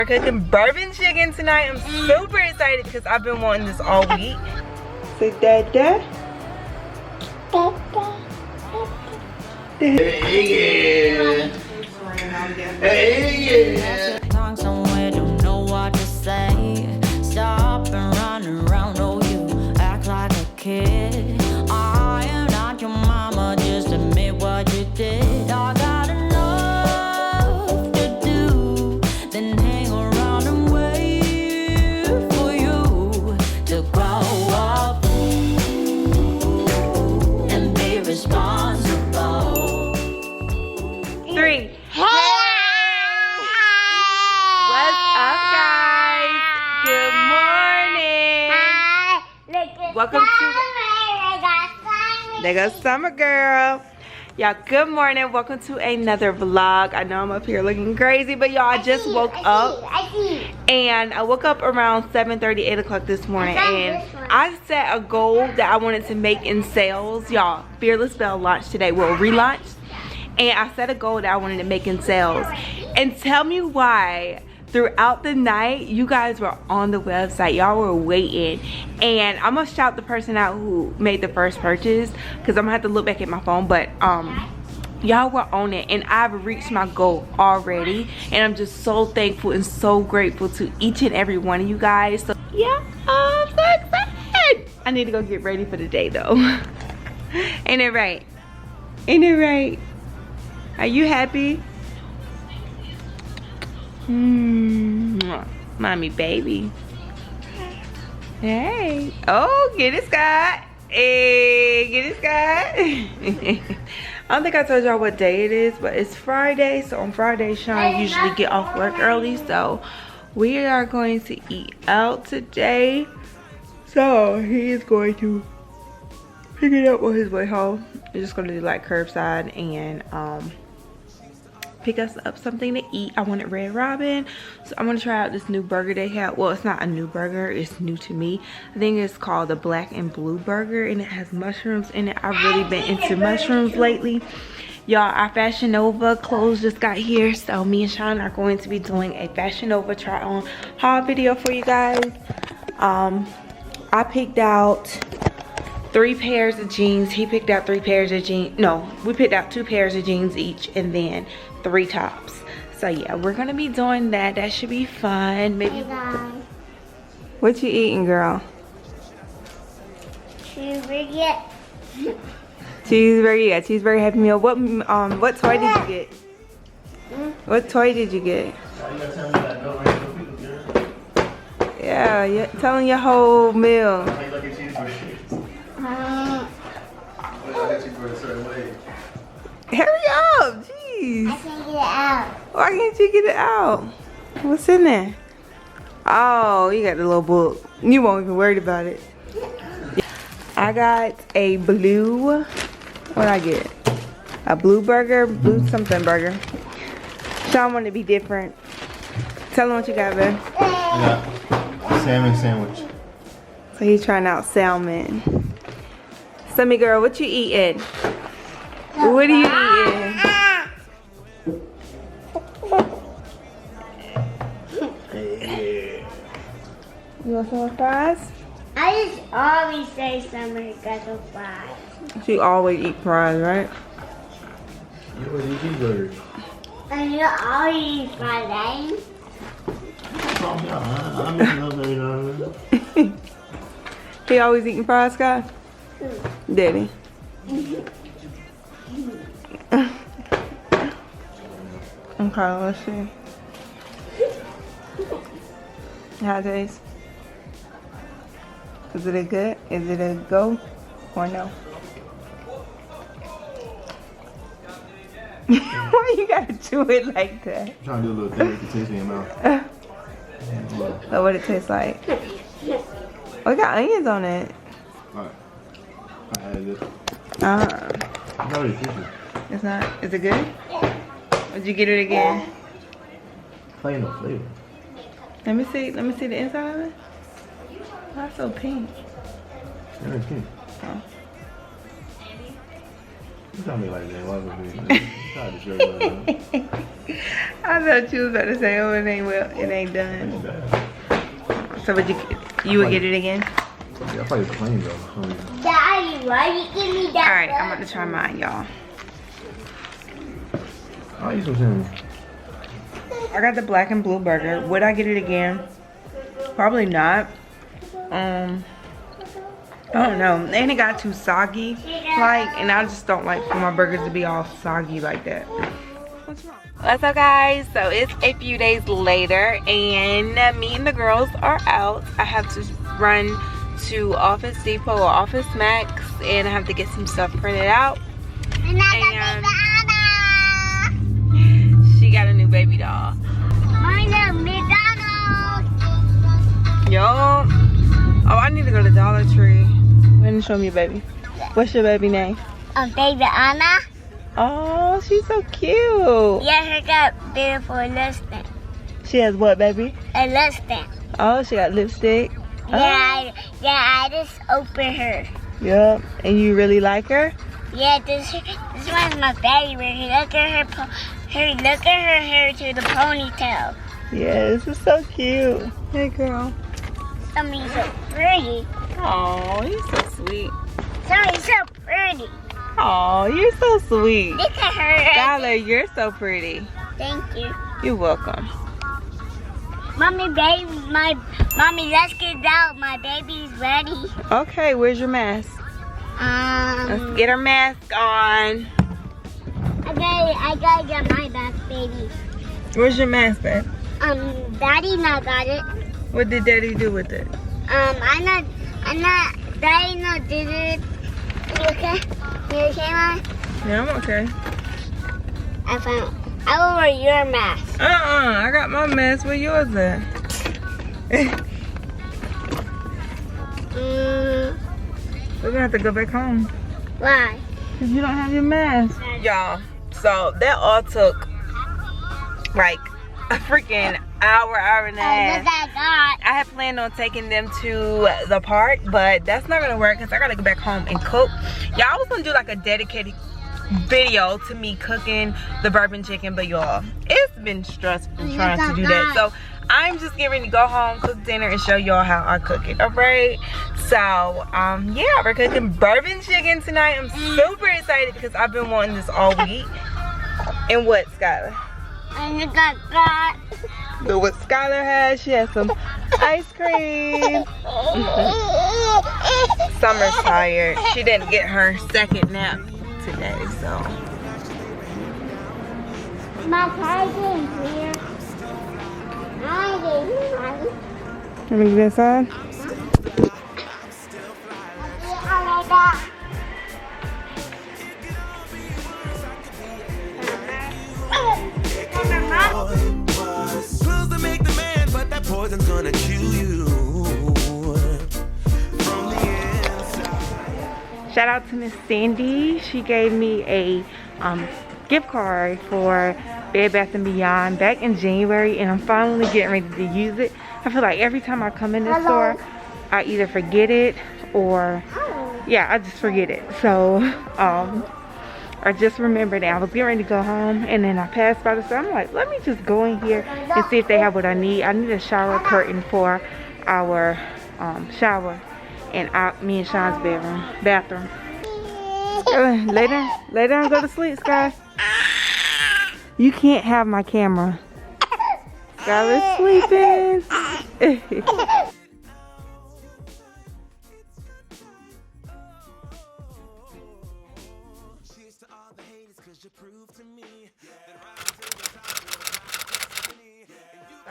We're cooking bourbon chicken tonight. I'm super excited because I've been wanting this all week. Say dada. Hey, yeah. Hey, yeah. Talk somewhere, don't know what to say. Stop and run around, oh, you act like a kid. I am not your mama, just admit what you did. I got enough to do, then hang around and wait for you to grow up and be responsible. 3. What's up, guys? Good morning. Welcome to. There goes Summer Girl. Y'all, good morning. Welcome to another vlog. I know I'm up here looking crazy, but y'all, I just woke up. And I woke up around 7:30, 8 o'clock this morning. And I set a goal that I wanted to make in sales. Y'all, Fearless Belle launched today. Well, relaunched. And I set a goal that I wanted to make in sales. And tell me why throughout the night you guys were on the website. Y'all were waiting. And I'm gonna shout the person out who made the first purchase, because I'm gonna have to look back at my phone. But y'all were on it, and I've reached my goal already. And I'm just so thankful and so grateful to each and every one of you guys. So yeah, I'm so excited. I need to go get ready for the day though. Ain't it right? Ain't it right? Are you happy? Mommy baby. Hey. Oh, get it, Scott. Hey, get it, Scott. I don't think I told y'all what day it is, but it's Friday. So on Friday, Sean usually get off work early. So we are going to eat out today. So he is going to pick it up on his way home. We're just gonna do like curbside and pick us up something to eat. I wanted Red Robin, so I'm gonna try out this new burger they have. Well, it's not a new burger, it's new to me. I think it's called the Black and Blue Burger, and it has mushrooms in it. I've really been into mushrooms lately. Y'all, our Fashion Nova clothes just got here, so me and Sean are going to be doing a Fashion Nova try on haul video for you guys. I picked out 3 pairs of jeans. He picked out 3 pairs of jeans. No, we picked out 2 pairs of jeans each, and then 3 tops. So yeah, we're gonna be doing that. That should be fun. Maybe. What you eating, girl? Cheeseburger. Cheeseburger. Yeah, cheeseburger Happy Meal. What toy did you get? What toy did you get? Yeah, you're telling your whole meal. Hurry up, jeez. I can't get it out. Why can't you get it out? What's in there? Oh, you got the little book. You won't even worry about it. I got a blue, what did I get? A blue burger, blue something burger. Sean wanted to be different. Tell him what you got, babe. Yeah. Salmon sandwich. So he's trying out salmon. Summy girl, what you eating? What are you eating? You want some more fries? I just always say somebody got the fries. She always eat fries, right? You always eat cheeseburgers. And you always eat fries, right? I'm missing those every now and then. He always eating fries, Scott? Did he? Okay, let's see. How it tastes? Is it a good? Is it a go or no? Why you gotta do it like that? I'm trying to do a little thing with the taste in your mouth. So what it tastes like? Oh, it got onions on it. Alright. I had it. Uh, It's already tasty. it's not. Is it good? Would you get it again? Plain no flavor. Let me see. Let me see the inside of it. Why so pink? Yeah, it's pink. Oh. You tell me like that. Why would you try to show you? I thought you was about to say, oh, it ain't done. So would you would get it again? Yeah, I thought it was plain though. Daddy, why you give me that? Alright, I'm about to try mine, y'all. I'll eat some cinnamon. I got the black and blue burger. Would I get it again? Probably not. I don't know. And it got too soggy. And I just don't like for my burgers to be all soggy like that. What's wrong? What's up, guys? So it's a few days later and me and the girls are out. I have to run to Office Depot or Office Max and I have to get some stuff printed out. And she got a new baby doll. My name McDonald's. Yo. Oh, I need to go to Dollar Tree. Go ahead and show me your baby. What's your baby name? Baby Anna. Oh, she's so cute. Yeah, her got beautiful lipstick. She has what, baby? A lipstick. Oh, she got lipstick. Yeah, I just opened her. Yep. And you really like her? Yeah, this one's my favorite. Look at her, look at her hair to the ponytail. Yeah, this is so cute. Hey, girl. Somebody's so pretty. Oh, you're so sweet. Somebody's so pretty. Oh, you're so sweet. Look at her. Skylar, you're so pretty. Thank you. You're welcome. Mommy, let's get out. My baby's ready. Okay, where's your mask? Let's get her mask on. I gotta get my mask, baby. Where's your mask, babe? Daddy not got it. What did Daddy do with it? Daddy not did it. You okay? You okay, Mom? Yeah, I'm okay. I will wear your mask. I got my mask. Where yours at? We're gonna have to go back home. Why? Cause you don't have your mask. Y'all, so that all took like a freaking hour and a half. I had planned on taking them to the park, but that's not gonna work because I gotta go back home and cook. Y'all, I was gonna do like a dedicated video to me cooking the bourbon chicken, but y'all, it's been stressful trying to do that. So I'm just getting ready to go home, cook dinner, and show y'all how I cook it. Alright, so yeah, we're cooking bourbon chicken tonight. I'm super excited because I've been wanting this all week. And what, Skylar? And you got But what Skylar has, she has some ice cream. Summer's tired. She didn't get her second nap today, so. my cousin's here. Let me get inside. Clothes to make the man, but that poison's gonna chew you from the inside. Shout out to Miss Sandy. She gave me a gift card for Bed Bath & Beyond back in January, and I'm finally getting ready to use it. I feel like every time I come in this store, I either forget it or, yeah, I just forget it. So, I just remembered that I was getting ready to go home, and then I passed by the store. I'm like, let me just go in here and see if they have what I need. I need a shower curtain for our shower and me and Sean's bathroom. Lay down, go to sleep, Sky. You can't have my camera. Skylar's sleeping.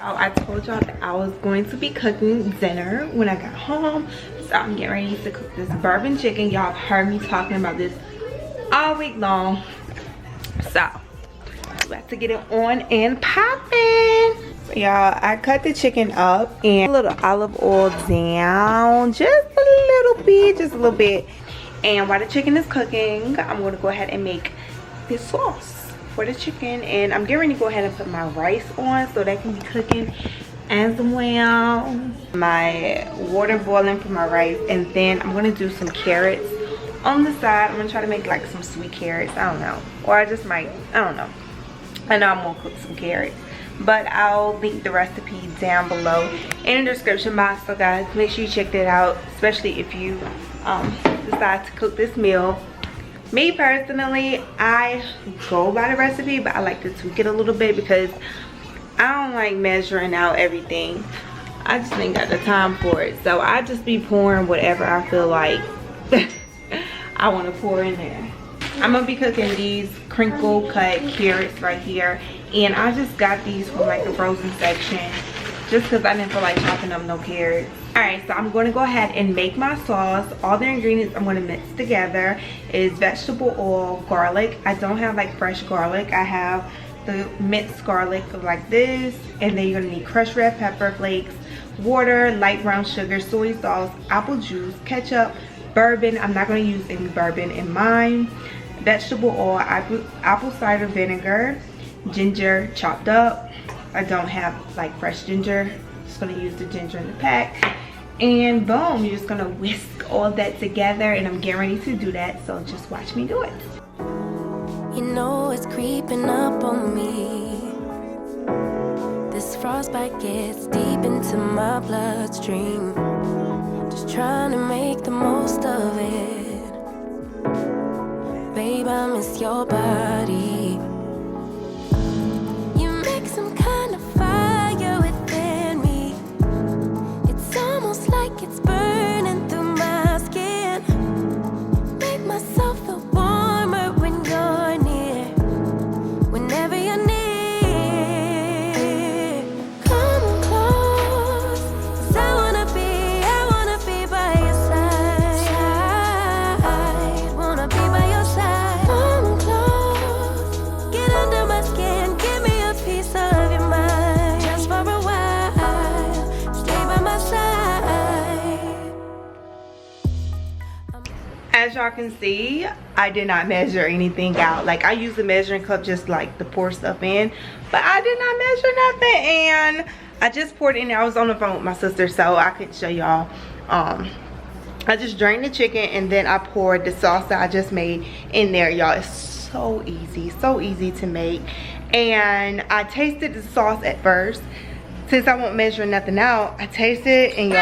I told y'all that I was going to be cooking dinner when I got home, so I'm getting ready to cook this bourbon chicken. Y'all have heard me talking about this all week long, so we have to get it on and popping. So y'all, I cut the chicken up and a little olive oil down, just a little bit. And while the chicken is cooking, I'm going to go ahead and make this sauce for the chicken, and I'm getting ready to go ahead and put my rice on so that can be cooking as well. My water boiling for my rice, and then I'm gonna do some carrots on the side. I'm gonna try to make like some sweet carrots, I don't know, or I just might, I don't know. I know I'm gonna cook some carrots, but I'll link the recipe down below in the description box. So guys, make sure you check that out, especially if you decide to cook this meal. Me personally, I go by the recipe, but I like to tweak it a little bit because I don't like measuring out everything. I just ain't got the time for it. So I just be pouring whatever I feel like I want to pour in there. I'm gonna be cooking these crinkle cut carrots right here, and I just got these from like the frozen section just because I didn't feel like chopping up no carrots. All right, so I'm going to go ahead and make my sauce. All the ingredients I'm going to mix together is vegetable oil, garlic. I don't have like fresh garlic. I have the minced garlic like this, and then you're going to need crushed red pepper flakes, water, light brown sugar, soy sauce, apple juice, ketchup, bourbon. I'm not going to use any bourbon in mine. Vegetable oil, apple cider vinegar, ginger chopped up. I don't have like fresh ginger. Just gonna use the ginger in the pack, and boom, you're just gonna whisk all that together, and I'm getting ready to do that, so just watch me do it. You know it's creeping up on me. This frostbite gets deep into my bloodstream. Just trying to make the most of it. Babe, I miss your body. You make some kind of fire within me. It's almost like it's burning through my skin. Make myself feel warmer when you're near. Whenever you're near, come on close, 'cause I wanna be by your side. Wanna be by your side. Come on close, get under my skin, give me a piece of your mind. Just for a while, stay by my side. As y'all can see, I did not measure anything out. Like, I use a measuring cup just like to pour stuff in, but I did not measure nothing, and I just poured it in there. I was on the phone with my sister, so I could show y'all. I just drained the chicken, and then I poured the sauce that I just made in there, y'all. It's so easy to make. And I tasted the sauce at first. Since I won't measure nothing out, I tasted it, and y'all,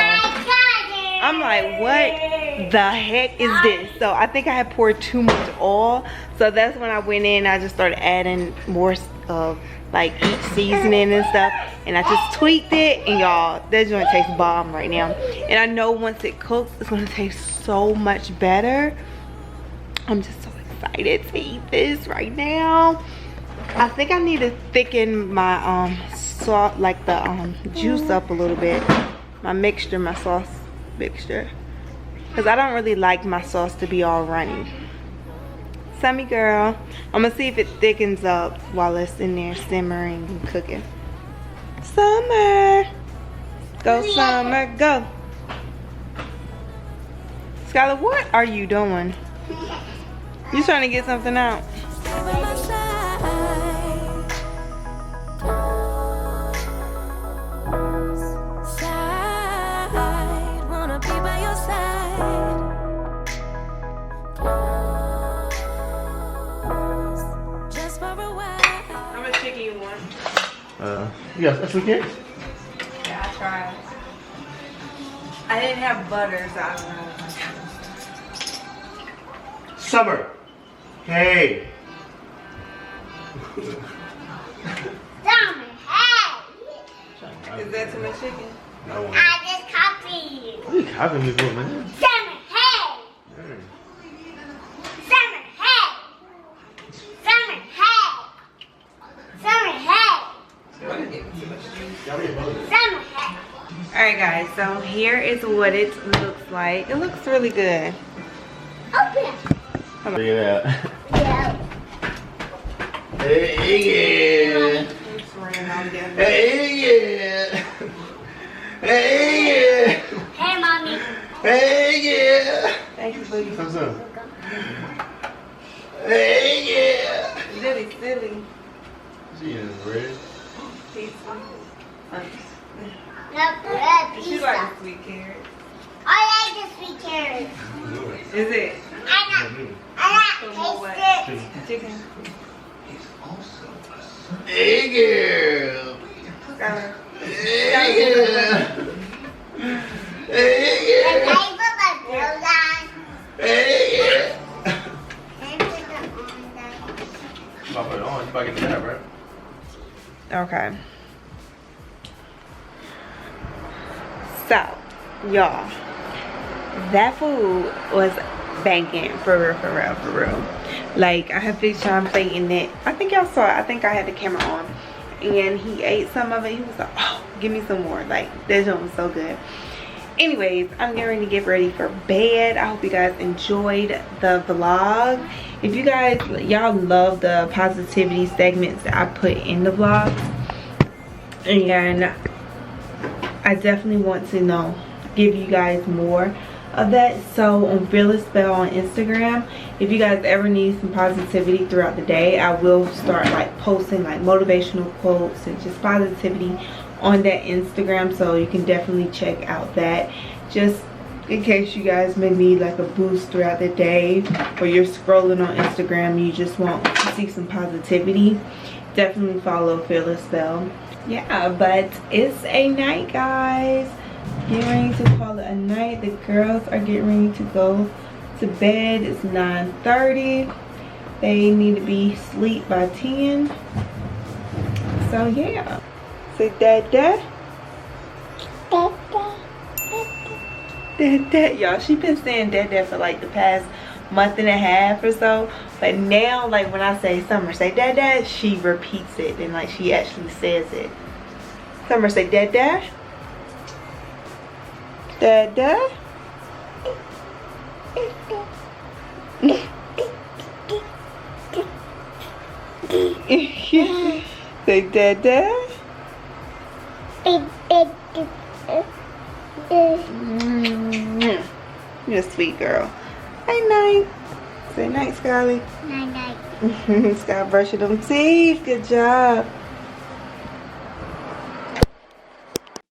I'm like, what the heck is this? So I think I had poured too much oil, so that's when I went in. I just started adding more of like each seasoning and stuff, and I just tweaked it, and y'all, that joint tastes bomb right now. And I know once it cooks, it's gonna taste so much better. I'm just so excited to eat this right now. I think I need to thicken my sauce, like the juice up a little bit, my mixture, my sauce mixture, because I don't really like my sauce to be all runny. Sammy girl, I'm gonna see if it thickens up while it's in there simmering and cooking. Summer, go Summer, go. Skylar, what are you doing? You trying to get something out? Stay by my side. Side, wanna be by your side. Close, just for a while. How much chicken you want? You got extra carrots? Yeah, I tried. I didn't have butter, so I don't know. Summer. Hey. Is that too much chicken? No. I just copied you. What are you copying me for, man? Summer, hey! Summer, hey! Summer, hey! Summer, hey! Summer, hey! Alright guys, so here is what it looks like. It looks really good. Open. Look at that. Yeah. Hey, yeah. It's running all together. Hey, yeah. Hey, yeah. Hey, mommy. Hey, yeah. Thank you, booty. What's up? Hey, yeah. Silly. She is red. Pizza. Not good She pizza. likes sweet carrots. I like the sweet carrots. Is it? I like Put more what? taste it. Chicken. Hey girl. Skylar. Hey girl. Hey girl. Hey girl. You about to put it on. You about to get the tab, right? Okay. So, y'all, that food was banging for real. Like, I had Big Sean plating it. I think y'all saw it. I think I had the camera on. And he ate some of it. He was like, oh, give me some more. Like, that joint was so good. Anyways, I'm getting ready to get ready for bed. I hope you guys enjoyed the vlog. If you guys, y'all love the positivity segments that I put in the vlogs. And I definitely want to give you guys more of that. So on Fearless Belle on Instagram, if you guys ever need some positivity throughout the day, I will start like posting like motivational quotes and just positivity on that Instagram, so you can definitely check out that, just in case you guys may need like a boost throughout the day, or you're scrolling on Instagram, you just want to see some positivity. Definitely follow Fearless Belle. Yeah, but it's a night, guys. Getting ready to call it a night. The girls are getting ready to go to bed. It's 9:30. They need to be asleep by 10. So yeah. Say dada. Dada. Y'all, she been saying dada for like the past month and a half or so. But now, like when I say Summer say dada, she repeats it and like she actually says it. Summer say dada. Dada. Say dada. You're a sweet girl. Hey, night. Say night, Skylar. Night. Sky brushing them teeth. Good job.